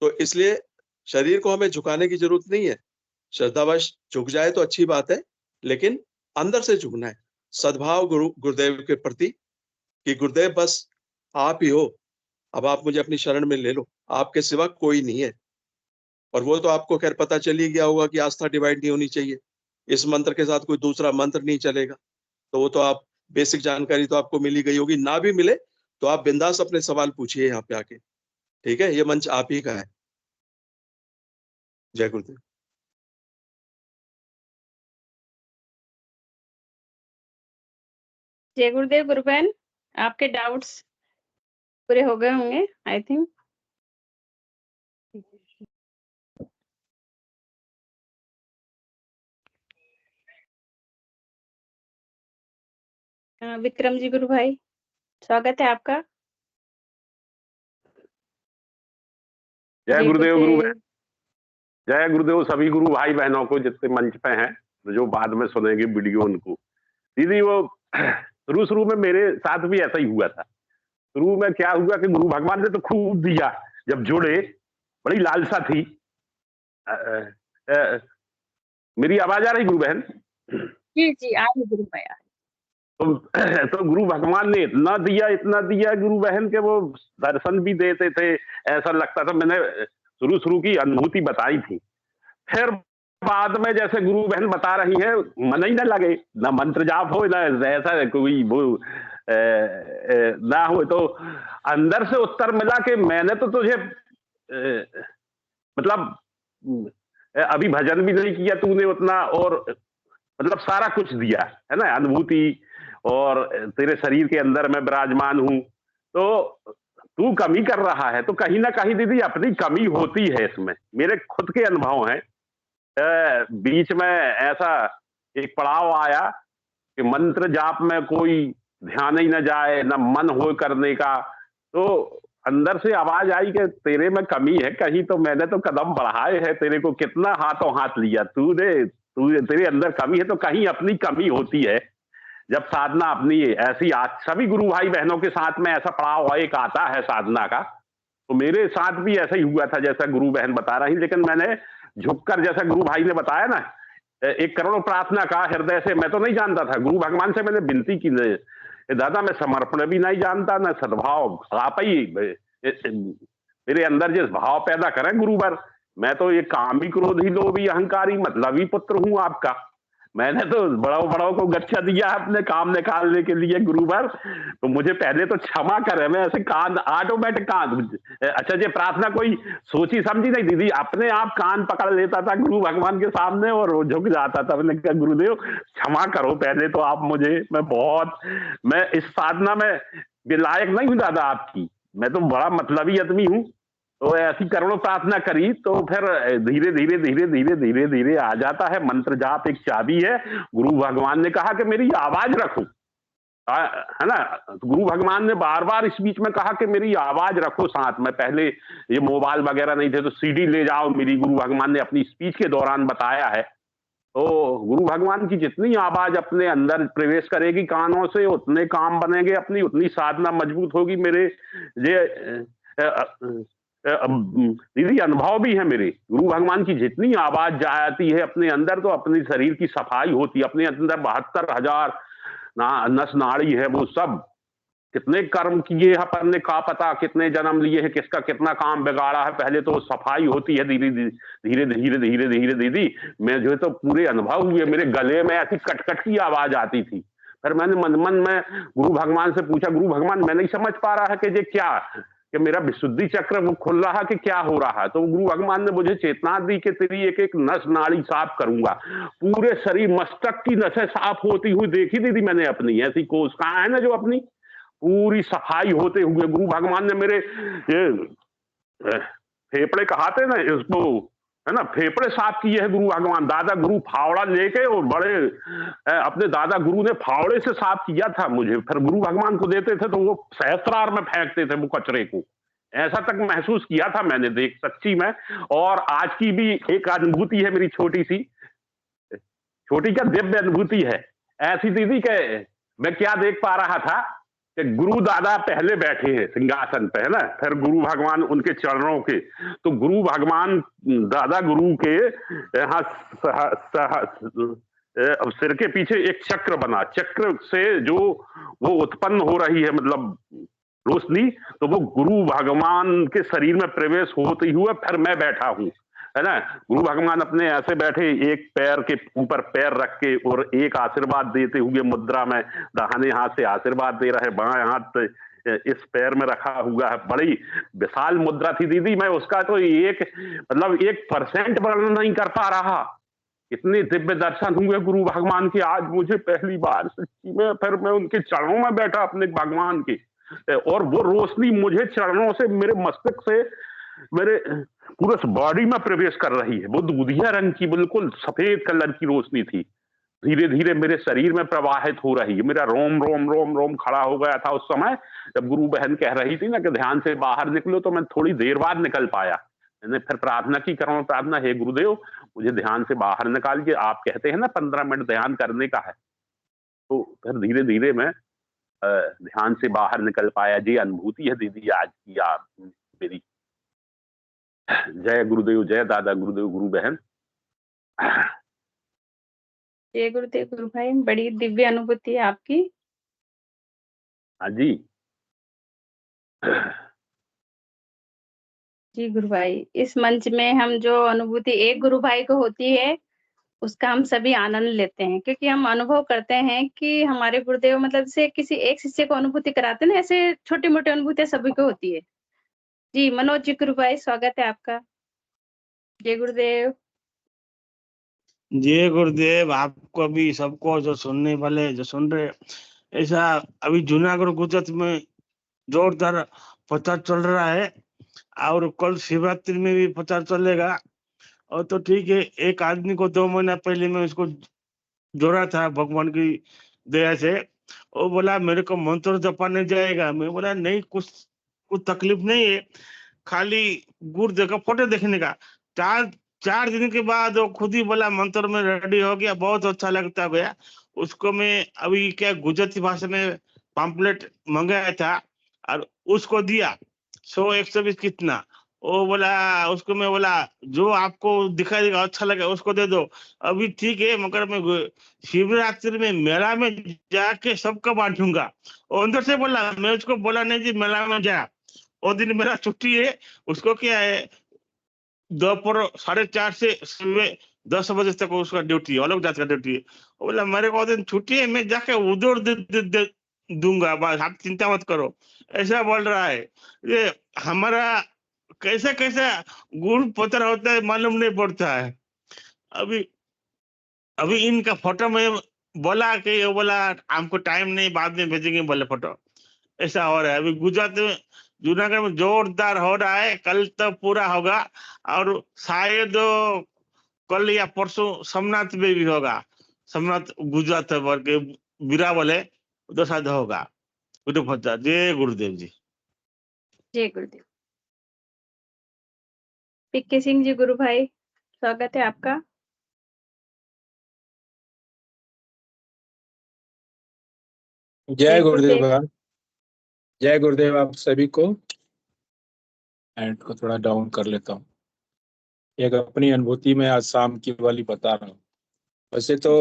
तो इसलिए शरीर को हमें झुकाने की जरूरत नहीं है। श्रद्धावश झुक जाए तो अच्छी बात है, लेकिन अंदर से झुकना है। सद्भाव गुरुदेव के प्रति, कि गुरुदेव बस आप ही हो, अब आप मुझे अपनी शरण में ले लो, आपके सिवा कोई नहीं है। और वो तो आपको खैर पता चल ही गया होगा कि आस्था डिवाइड नहीं होनी चाहिए। इस मंत्र के साथ कोई दूसरा मंत्र नहीं चलेगा। तो वो तो आप बेसिक जानकारी तो आपको मिल ही गई होगी। ना भी मिले तो आप बिंदास अपने सवाल पूछिए यहाँ पे आके। ठीक है? ये मंच आप ही का है। जय गुरुदेव। जय गुरुदेव। गुरु बहन, आपके डाउट्स पूरे हो गए होंगे आई थिंक। विक्रम जी गुरु भाई, स्वागत है आपका। जय गुरुदेव। गुरु बहन, जय गुरुदेव सभी गुरु भाई बहनों को जितने मंच पे हैं, जो बाद में सुनेंगे वीडियो उनको। दीदी वो शुरू में मेरे साथ भी ऐसा ही हुआ था। शुरू में क्या हुआ कि गुरु भगवान ने तो खूब दिया, जब जुड़े बड़ी लालसा थी। मेरी आवाज आ रही गुरु बहन? जी जी, आ रही गुरु भाई। तो गुरु भगवान ने इतना दिया गुरु बहन के वो दर्शन भी देते थे, ऐसा लगता था। मैंने शुरू की अनुभूति बताई थी। फिर बाद में जैसे गुरु बहन बता रही है, मन ही न लगे, ना मंत्र जाप हो, ना ऐसा कोई वो ना हो। तो अंदर से उत्तर मिला कि मैंने तो तुझे मतलब अभी भजन भी नहीं किया तूने उतना, और मतलब सारा कुछ दिया है ना, अनुभूति, और तेरे शरीर के अंदर मैं विराजमान हूं। तो तू कमी कर रहा है, तो कहीं ना कहीं दीदी अपनी कमी होती है इसमें। मेरे खुद के अनुभव हैं। बीच में ऐसा एक पड़ाव आया कि मंत्र जाप में कोई ध्यान ही न जाए, ना मन हो करने का। तो अंदर से आवाज आई कि तेरे में कमी है कहीं, तो मैंने तो कदम बढ़ाए हैं, तेरे को कितना हाथों हाथ लिया तूने, तेरे अंदर कमी है, तो कहीं अपनी कमी होती है। जब साधना अपनी ऐसी सभी गुरु भाई बहनों के साथ में ऐसा पड़ाव एक आता है साधना का, तो मेरे साथ भी ऐसा ही हुआ था जैसा गुरु बहन बता रही। लेकिन मैंने झुककर, जैसा गुरु भाई ने बताया ना, 1 करोड़ प्रार्थना का हृदय से, मैं तो नहीं जानता था। गुरु भगवान से मैंने विनती की, दादा मैं समर्पण भी नहीं जानता, ना सद्भाव, आप ही मेरे अंदर जिस भाव पैदा करें गुरुवर, मैं तो ये कामी क्रोधी लोभी अहंकारी मतलबी पुत्र हूं आपका। मैंने तो बड़ों बड़ों को गच्छा दिया अपने काम निकालने के लिए गुरुवर, तो मुझे पहले तो क्षमा करे। मैं ऐसे कान ऑटोमेटिक कान, अच्छा जी प्रार्थना कोई सोची समझी नहीं दीदी, अपने आप कान पकड़ लेता था गुरु भगवान के सामने और वो झुक जाता था। मैंने कहा गुरुदेव क्षमा करो पहले तो आप मुझे, मैं इस साधना में लायक नहीं हूं दादा आपकी, मैं तो बड़ा मतलबी आदमी हूं। तो ऐसी करोड़ों प्रार्थना करी तो फिर धीरे धीरे धीरे धीरे धीरे धीरे आ जाता है। मंत्र जाप एक चाबी है। गुरु भगवान ने कहा कि मेरी आवाज रखो, है ना। गुरु भगवान ने बार बार इस बीच में कहा कि मेरी आवाज रखो साथ में। पहले ये मोबाइल वगैरह नहीं थे तो सीडी ले जाओ मेरी, गुरु भगवान ने अपनी स्पीच के दौरान बताया है। तो गुरु भगवान की जितनी आवाज अपने अंदर प्रवेश करेगी कानों से, उतने काम बनेंगे अपनी, उतनी साधना मजबूत होगी। मेरे ये दीदी अनुभव भी है मेरे, गुरु भगवान की जितनी आवाज जाती है अपने अंदर तो अपने शरीर की सफाई होती है। अपने अंदर 72,000 नस नाड़ी है, वो सब कितने कर्म किए हैं अपन ने, का पता कितने जन्म लिए हैं, किसका कितना काम बिगाड़ा है, पहले तो सफाई होती है धीरे धीरे धीरे धीरे धीरे दीदी। मैं जो तो पूरे अनुभव हुए, मेरे गले में ऐसी कटकट की आवाज आती थी। फिर मैंने मन मन में गुरु भगवान से पूछा, गुरु भगवान मैं नहीं समझ पा रहा है कि ये क्या, कि मेरा विशुद्धि चक्र वो खुल रहा कि क्या हो रहा है। तो गुरु भगवान ने मुझे चेतना दी कि तेरी एक एक नस नाड़ी साफ करूंगा, पूरे शरीर मस्तक की नसें साफ होती हुई देखी दीदी मैंने अपनी। ऐसी कोशिकाएं है ना जो अपनी पूरी सफाई होते हुए गुरु भगवान ने मेरे ये फेफड़े कहाते ना इसको, है ना, फेफड़े साफ किए हैं गुरु भगवान। दादा गुरु फावड़ा लेके और बड़े अपने दादा गुरु ने फावड़े से साफ किया था मुझे, फिर गुरु भगवान को देते थे तो वो सहस्त्रार में फेंकते थे वो कचरे को। ऐसा तक महसूस किया था मैंने, देख सच्ची में। और आज की भी एक अनुभूति है मेरी, छोटी सी, छोटी क्या दिव्य अनुभूति है ऐसी दीदी के, मैं क्या देख पा रहा था कि गुरु दादा पहले बैठे हैं सिंहासन पे, है ना, फिर गुरु भगवान उनके चरणों के, तो गुरु भगवान दादा गुरु के यहाँ सिर के पीछे एक चक्र बना, चक्र से जो वो उत्पन्न हो रही है मतलब रोशनी, तो वो गुरु भगवान के शरीर में प्रवेश होते हुए फिर मैं बैठा हूं, है ना। गुरु भगवान अपने ऐसे बैठे, एक पैर के ऊपर पैर रख के और एक आशीर्वाद देते हुए मुद्रा में, दाहिने हाथ से आशीर्वाद दे रहे, बाएं हाथ इस पैर में रखा हुआ है। बड़ी विशाल मुद्रा थी दीदी, मैं उसका तो एक मतलब 1% वर्णन नहीं कर पा रहा। इतने दिव्य दर्शन हुए गुरु भगवान के आज मुझे पहली बार सच्ची में। फिर मैं उनके चरणों में बैठा अपने भगवान के, और वो रोशनी मुझे चरणों से, मेरे मस्तक से, मेरे पूरे बॉडी में प्रवेश कर रही है। वो दूधिया रंग की बिल्कुल सफेद कलर की रोशनी थी, धीरे धीरे मेरे शरीर में प्रवाहित हो रही है। मेरा रोम रोम रोम रोम खड़ा हो गया था उस समय जब गुरु बहन कह रही थी ना कि ध्यान से बाहर निकलो, तो मैं थोड़ी देर बाद निकल पाया। मैंने फिर प्रार्थना की, करो प्रार्थना, हे गुरुदेव मुझे ध्यान से बाहर निकाल के, आप कहते हैं ना 15 मिनट ध्यान करने का है, तो फिर धीरे धीरे मैं ध्यान से बाहर निकल पाया। जी अनुभूति है दीदी आज की आप मेरी। जय गुरुदेव, जय दादा गुरुदेव, गुरु बहन। जय गुरुदेव गुरु भाई, बड़ी दिव्य अनुभूति है आपकी। हाँ जी जी गुरु भाई, इस मंच में हम जो अनुभूति एक गुरु भाई को होती है उसका हम सभी आनंद लेते हैं, क्योंकि हम अनुभव करते हैं कि हमारे गुरुदेव मतलब से किसी एक शिष्य को अनुभूति कराते हैं ना, ऐसे छोटी मोटी अनुभूतियां सभी को होती है। जी मनोज जी गुरु भाई, स्वागत है आपका। जय गुरुदेव। जय गुरुदेव। आपको भी सबको जो सुनने वाले जो सुन रहे, ऐसा अभी जूनागढ़ गुजरात में जोरदार प्रचार चल रहा है और कल शिवरात्रि में भी प्रचार चलेगा। और तो ठीक है, एक आदमी को 2 महीना पहले मैं उसको जोड़ा था भगवान की दया से, वो बोला मेरे को मंत्र जपाने जाएगा। मैं बोला नहीं, कुछ तकलीफ नहीं है, खाली गुरुदेव का फोटो देखने का। 4 दिन के बाद वो खुद ही बोला मंत्र में रेडी हो गया, बहुत अच्छा लगता गया उसको। मैं अभी क्या गुजराती भाषा में पम्पलेट मंगाया था और उसको दिया 100-120 कितना, वो बोला, उसको मैं बोला जो आपको दिखाई देगा अच्छा लगे उसको दे दो। अभी ठीक है, मगर मैं शिवरात्रि में मेला में जाके सबको बांटूंगा। वो अंदर से बोला, मैं उसको बोला नहीं जी मेला में जा, वो दिन मेरा छुट्टी है, उसको क्या है दोपहर 4:30 से सुबह 10 बजे तक उसका ड्यूटी है, अलग जात का ड्यूटी है। वो बोला मेरे को दिन छुट्टी है, मैं जाके उधर दूंगा, बस आप चिंता मत करो, ऐसा बोल रहा है। ये हमारा कैसे कैसे गुड़ पत्र होता है मालूम नहीं पड़ता है। अभी अभी इनका फोटो में बोला कि वो बोला हमको टाइम नहीं, बाद में भेजेंगे बोले फोटो, ऐसा हो रहा है। अभी गुजरात में जूनागढ़ में जोरदार हो रहा है, कल तो पूरा होगा और शायद कल या परसों सोमनाथ में भी होगा। सोमनाथ गुजरात भर के बीरा बोले उधर शायद होगा। जय गुरुदेव जी। जय गुरुदेव। पिक्की सिंह जी गुरु भाई, स्वागत है आपका। जय गुरुदेव। जय गुरुदेव आप सभी को। एंड को थोड़ा डाउन कर लेता हूँ। एक अपनी अनुभूति में आज शाम की वाली बता रहा हूँ। वैसे तो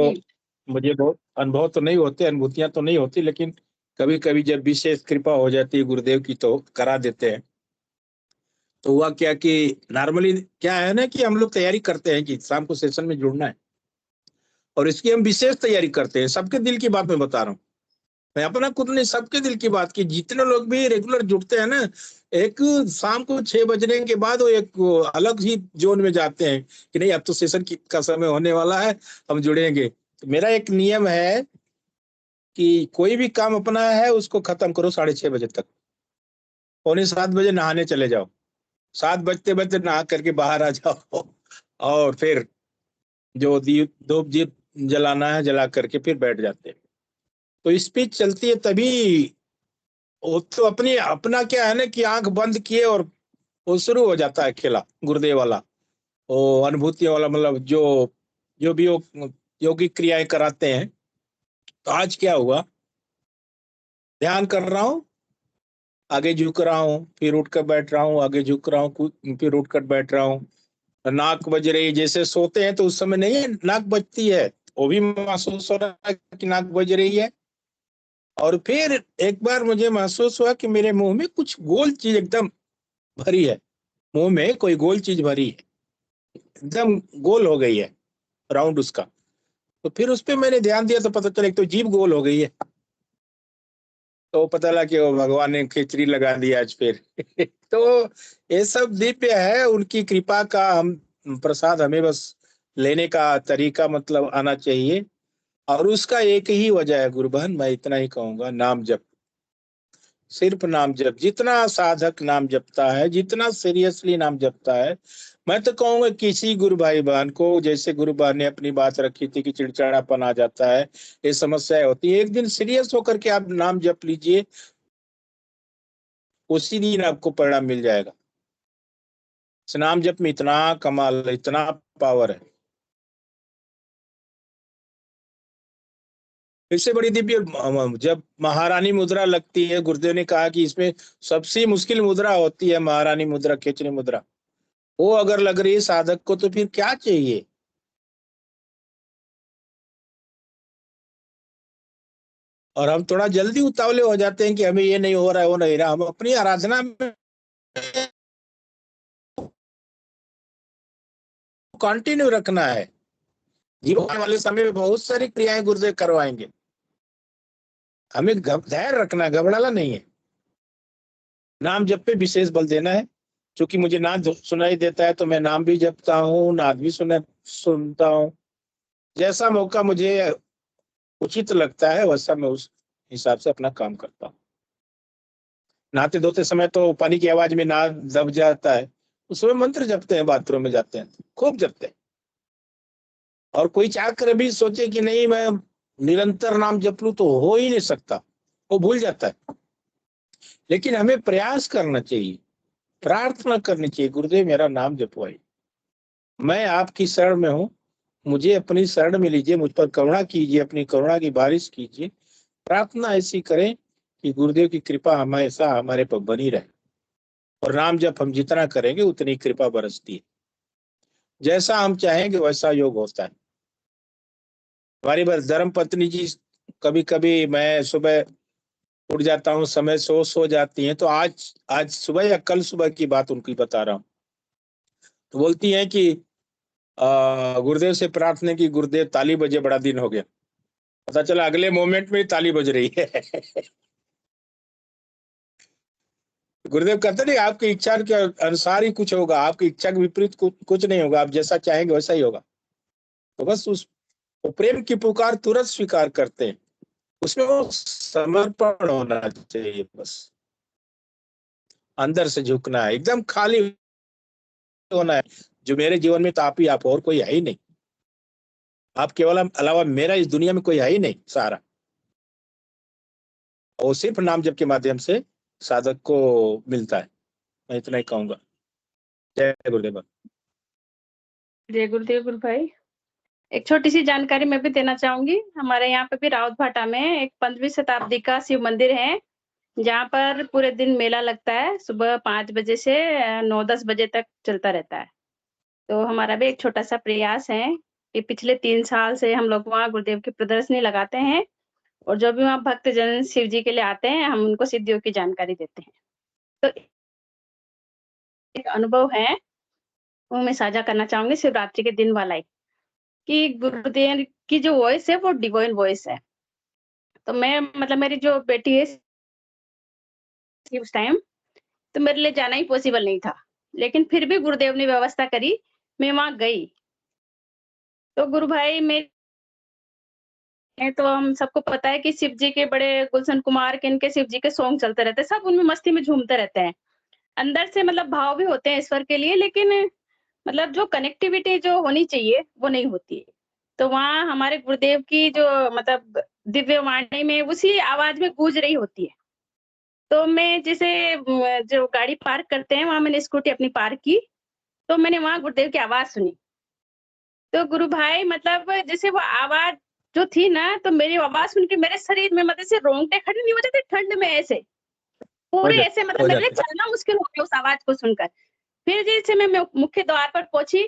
मुझे बहुत अनुभव तो नहीं होते, अनुभूतियां तो नहीं होती, लेकिन कभी कभी जब विशेष कृपा हो जाती है गुरुदेव की तो करा देते हैं। तो हुआ क्या कि नॉर्मली क्या है ना कि हम लोग तैयारी करते हैं कि शाम को सेशन में जुड़ना है, और इसकी हम विशेष तैयारी करते हैं। सबके दिल की बात मैं बता रहा हूँ, मैं अपना खुद नहीं, सबके दिल की बात की। जितने लोग भी रेगुलर जुड़ते हैं ना, एक शाम को 6 बजने के बाद वो एक अलग ही जोन में जाते हैं कि नहीं अब तो सेशन का समय होने वाला है, हम जुड़ेंगे। तो मेरा एक नियम है कि कोई भी काम अपना है उसको खत्म करो 6:30 बजे तक। 6:45 बजे नहाने चले जाओ, 7 बजते बजते नहा करके बाहर आ जाओ, और फिर जो धूप दीप जलाना है जला करके फिर बैठ जाते हैं। तो स्पीच चलती है तभी। वो तो अपना क्या है ना कि आंख बंद किए और वो शुरू हो जाता है खेला गुरुदेव वाला, वो अनुभूति वाला, मतलब जो भी वो योगिक क्रियाएं कराते हैं। तो आज क्या हुआ, ध्यान कर रहा हूँ, आगे झुक रहा हूँ, फिर उठ कर बैठ रहा हूँ, आगे झुक रहा हूँ, फिर उठ कर बैठ रहा हूँ। नाक बज रही, जैसे सोते हैं तो उस समय नहीं है नाक बजती है, वो भी महसूस हो रहा है कि नाक बज रही है। और फिर एक बार मुझे महसूस हुआ कि मेरे मुंह में कुछ गोल चीज एकदम भरी है, मुंह में कोई गोल चीज भरी है, एकदम गोल हो गई है राउंड उसका। तो फिर उस पर मैंने ध्यान दिया तो पता चला एक तो जीभ गोल हो गई है। तो पता लगा कि वो भगवान ने खिचड़ी लगा दी आज फिर। तो ये सब दिव्य है, उनकी कृपा का हम प्रसाद हमें बस लेने का तरीका मतलब आना चाहिए। और उसका एक ही वजह है गुरु बहन, मैं इतना ही कहूंगा, नाम जप। सिर्फ नाम जप, जितना साधक नाम जपता है, जितना सीरियसली नाम जपता है, मैं तो कहूंगा किसी गुरु भाई बहन को, जैसे गुरु बहन ने अपनी बात रखी थी कि चिड़चिड़ापन आ जाता है, ये समस्याएं होती है, एक दिन सीरियस होकर के आप नाम जप लीजिए, उसी दिन आपको परिणाम मिल जाएगा। इस नाम जप में इतना कमाल, इतना पावर है। इससे बड़ी दिव्य जब महारानी मुद्रा लगती है, गुरुदेव ने कहा कि इसमें सबसे मुश्किल मुद्रा होती है महारानी मुद्रा, खींचनी मुद्रा। वो अगर लग रही है साधक को तो फिर क्या चाहिए। और हम थोड़ा जल्दी उतावले हो जाते हैं कि हमें ये नहीं हो रहा है, वो नहीं रहा। हम अपनी आराधना में कंटिन्यू रखना है। जीवन वाले समय में बहुत सारी क्रियाएं गुरुदेव करवाएंगे, हमें धैर्य रखना है, घबराना नहीं है। नाम जप पे विशेष बल देना है। क्योंकि मुझे नाम सुनाई देता है तो मैं नाम भी जपता हूँ, नाद भी सुनता हूँ। जैसा मौका मुझे उचित लगता है वैसा मैं उस हिसाब से अपना काम करता हूँ। नहाते धोते समय तो पानी की आवाज में नाद दब जाता है, उस समय मंत्र जपते हैं, बाथरूम में जाते हैं खूब जपते हैं। और कोई चाह कर भी सोचे कि नहीं मैं निरंतर नाम जप लूं, तो हो ही नहीं सकता, वो भूल जाता है। लेकिन हमें प्रयास करना चाहिए, प्रार्थना करनी चाहिए, गुरुदेव मेरा नाम जपवाइए, मैं आपकी शरण में हूँ, मुझे अपनी शरण में लीजिए, मुझ पर करुणा कीजिए, अपनी करुणा की बारिश कीजिए। प्रार्थना ऐसी करें कि गुरुदेव की कृपा हमेशा हमारे पर बनी रहे। और नाम जप हम जितना करेंगे उतनी कृपा बरसती है, जैसा हम चाहेंगे वैसा योग होता है। हमारी बस धर्म पत्नी जी, कभी कभी मैं सुबह उठ जाता हूँ समय, सो जाती हैं। तो आज सुबह या कल सुबह की बात उनकी बता रहा हूँ। तो बोलती हैं कि गुरुदेव से प्रार्थना की, गुरुदेव ताली बजे, बड़ा दिन हो गया। पता चला अगले मोमेंट में ही ताली बज रही है। गुरुदेव कहते नहीं, आपकी इच्छा के अनुसार ही कुछ होगा, आपकी इच्छा के विपरीत कुछ नहीं होगा, आप जैसा चाहेंगे वैसा ही होगा। तो बस उस प्रेम की पुकार तुरंत स्वीकार करते हैं, उसमें वो समर्पण होना चाहिए। बस अंदर से झुकना है, एकदम खाली होना है। जो मेरे जीवन में तो आप ही आप, और कोई है ही नहीं। आप केवल अलावा मेरा इस दुनिया में कोई है ही नहीं सारा। और सिर्फ नाम जप के माध्यम से साधक को मिलता है। मैं इतना ही कहूंगा। जय गुरुदेव। जय गुरुदेव गुरु भाई। एक छोटी सी जानकारी मैं भी देना चाहूंगी। हमारे यहाँ पे भी राउत भाटा में एक 15वीं शताब्दी का शिव मंदिर है, जहाँ पर पूरे दिन मेला लगता है। सुबह 5 बजे से 9-10 बजे तक चलता रहता है। तो हमारा भी एक छोटा सा प्रयास है कि पिछले 3 साल से हम लोग वहाँ गुरुदेव की प्रदर्शनी लगाते हैं, और जो भी वहाँ भक्तजन शिव जी के लिए आते हैं, हम उनको सिद्धियों की जानकारी देते हैं। तो एक अनुभव है, वो मैं साझा करना चाहूंगी शिवरात्रि के दिन वाला ही, कि गुरुदेव की जो वॉइस है वो डिवाइन वॉइस है। तो मैं मतलब मेरी जो बेटी है उस टाइम, तो मेरे लिए जाना ही पॉसिबल नहीं था, लेकिन फिर भी गुरुदेव ने व्यवस्था करी, मैं वहां गई। तो गुरु भाई में तो हम सबको पता है कि शिव जी के बड़े गुलशन कुमार के, इनके शिव जी के सॉन्ग चलते रहते हैं, सब उनमें मस्ती में झूमते रहते हैं। अंदर से मतलब भाव भी होते हैं ईश्वर के लिए, लेकिन मतलब जो कनेक्टिविटी जो होनी चाहिए वो नहीं होती है। तो वहाँ हमारे गुरुदेव की जो मतलब दिव्य वाणी में उसी आवाज में गूंज रही होती है। तो मैं जैसे जो गाड़ी पार्क करते हैं, वहां मैंने स्कूटी अपनी पार्क की, तो मैंने वहां गुरुदेव की आवाज सुनी। तो गुरु भाई मतलब जैसे वो आवाज जो थी ना, तो मेरी आवाज सुन के मेरे शरीर में मतलब से रोंगटे खड़े नहीं हो जाते ठंड में, ऐसे पूरे ऐसे मतलब मेरे लिए चलना मुश्किल हो गया उस आवाज को सुनकर। फिर जैसे मैं मुख्य द्वार पर पहुंची,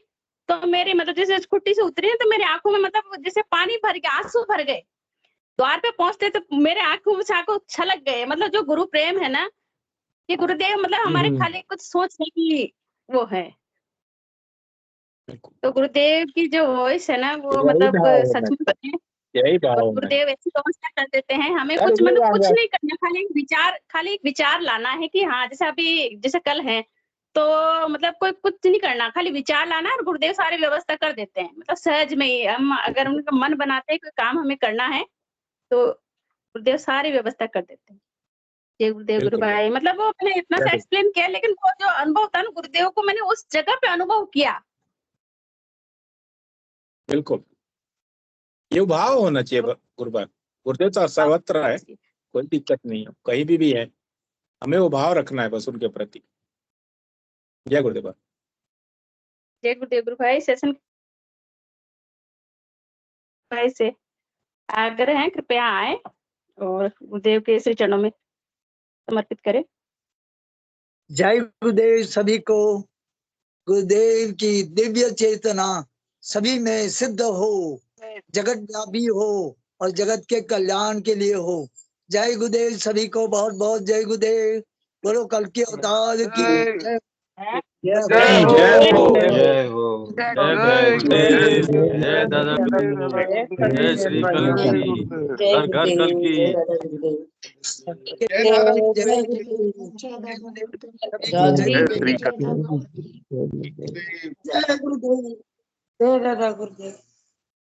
तो मेरी मतलब जैसे स्कूटी से उतरी, तो मेरी आंखों में मतलब जैसे पानी भर गया, आंसू भर गए। द्वार पे पहुंचते तो मेरे आंखों से आंखों छलक गए। मतलब जो गुरु प्रेम है ना, ये गुरुदेव मतलब हमारे खाली कुछ सोचने की वो है। तो गुरुदेव की जो वॉइस है ना, वो मतलब सच में यही भाव है। गुरुदेव ऐसी व्यवस्था कर देते हैं, हमें कुछ मतलब कुछ नहीं करना, खाली एक विचार लाना है कि हाँ, जैसे अभी जैसे कल है, तो मतलब कोई कुछ नहीं करना, खाली विचार लाना, और गुरुदेव सारी व्यवस्था कर देते हैं। मतलब सहज में ही हम अगर उनका मन बनाते हैं कोई काम हमें करना है, तो गुरुदेव सारी व्यवस्था कर देते हैं। जय गुरुदेव गुरु भाई। मतलब वो मैंने इतना सा एक्सप्लेन किया, लेकिन वो जो अनुभव था ना गुरुदेव को, मैंने उस जगह पे अनुभव किया। बिल्कुल, ये भाव होना चाहिए गुरुदेव तो सर्वत्र है, कोई दिक्कत नहीं है, कहीं भी है, हमें वो भाव रखना है बस उनके प्रति। जय गुरुदेव। जय गुरुदेव गुरु भाई। सेशन भाई से आग्रह है, कृपया आए और गुरुदेव के श्री चरणों में समर्पित करें। जय गुरुदेव सभी को। गुरुदेव की दिव्य चेतना सभी में सिद्ध हो, जगत व्यापी हो और जगत के कल्याण के लिए हो। जय गुरुदेव सभी को, बहुत बहुत जय गुरुदेव। बोलो कल के अवतार की जय। जय हो, जय हो, जय गुरुदेव, जय दादा गुरु, जय श्री कल की, घर घर कल की। जय गुरुदेव, जय दादा गुरुदेव,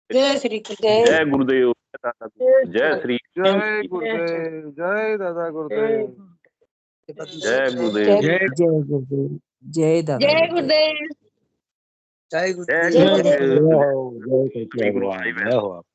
जय श्री गुरुदेव, जय गुरुदेव, जय श्री, जय गुरुदेव, जय दादा गुरुदेव, जय गुरुदेव, जय गुरुदेव, जय दादा, जय गुरुदेव, जय गुरुदेव, जय गुरुदेव, जय हो आप।